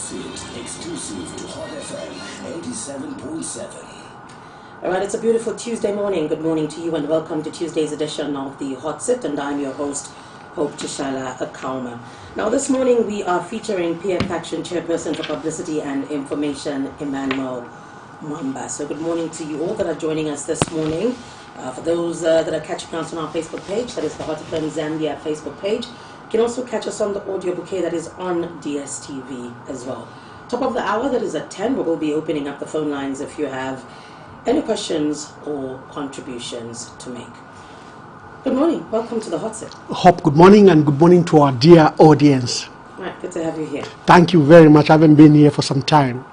Sit, exclusive to Hot FM 87.7. All right, it's a beautiful Tuesday morning. Good morning to you and welcome to Tuesday's edition of the Hot Sit, and I'm your host, Hope Tishala Akauma. Now this morning we are featuring PF Action Chairperson for Publicity and Information, Emmanuel Mwamba. So good morning to you all that are joining us this morning. For those that are catching us on our Facebook page, that is the Hot FM Zambia Facebook page. You can also catch us on the audio bouquet that is on DSTV as well. Top of the hour, that is at 10, we will be opening up the phone lines if you have any questions or contributions to make. Good morning. Welcome to the Hot Sit. Hope, good morning, and good morning to our dear audience. Right, good to have you here. Thank you very much. I haven't been here for some time.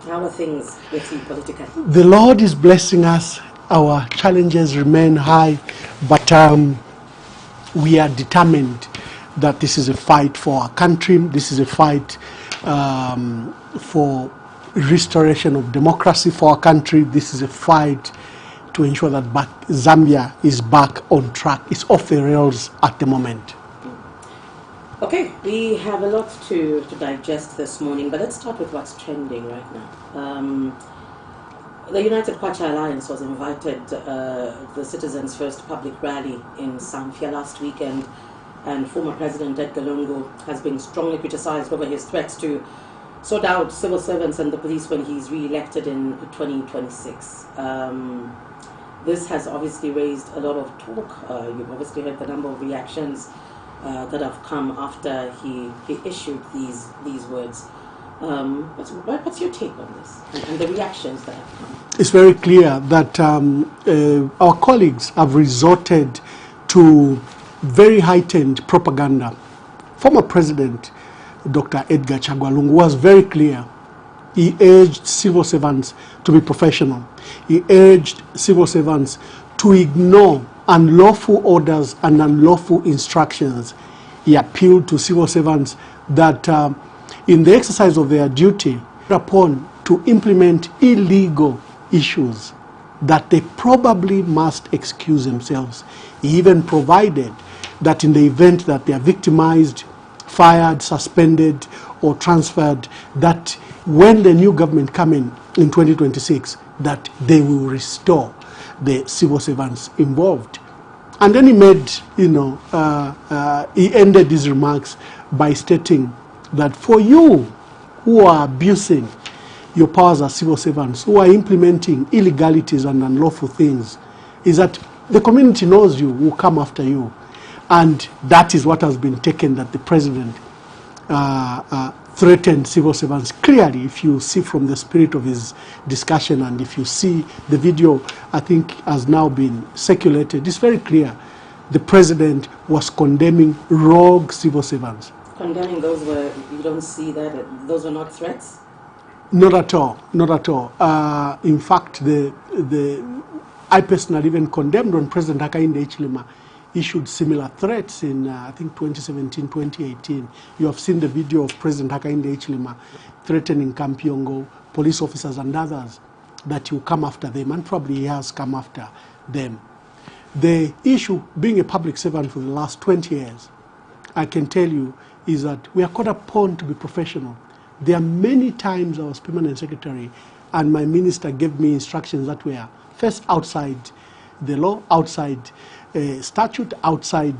How are things with you politically? The Lord is blessing us. Our challenges remain high, but we are determined that this is a fight for our country. This is a fight for restoration of democracy for our country. This is a fight to ensure that Zambia is back on track. It's off the rails at the moment. Okay, we have a lot to digest this morning, but let's start with what's trending right now. The United Kwacha Alliance was invited the Citizens First public rally in Samfya last weekend, and former President Edgar Lungu has been strongly criticized over his threats to sort out civil servants and the police when he's re-elected in 2026. This has obviously raised a lot of talk. You've obviously heard the number of reactions that have come after he issued these words. What's your take on this and the reactions that have come? It's very clear that our colleagues have resorted to very heightened propaganda. Former President Dr. Edgar Chagwa Lungu was very clear. He urged civil servants to be professional. He urged civil servants to ignore unlawful orders and unlawful instructions. He appealed to civil servants that in the exercise of their duty upon to implement illegal issues, that they probably must excuse themselves. He even provided that in the event that they are victimized, fired, suspended, or transferred, that when the new government come in 2026, that they will restore the civil servants involved. And then he made, he ended his remarks by stating that for you who are abusing your powers as civil servants, who are implementing illegalities and unlawful things, is that the community knows you, will come after you. And that is what has been taken, that the president threatened civil servants. Clearly, if you see from the spirit of his discussion, and if you see the video, I think has now been circulated, it's very clear. The president was condemning rogue civil servants. Condemning those were, you don't see that, those were not threats? Not at all, not at all. In fact, I personally even condemned when President Hakainde Hichilema issued similar threats in, I think, 2017, 2018. You have seen the video of President Hakainde Hichilema threatening Kampiongo, police officers and others, that he will come after them, and probably he has come after them. The issue, being a public servant for the last 20 years, I can tell you, is that we are called upon to be professional. There are many times I was permanent secretary and my minister gave me instructions that were first outside the law, outside statute, outside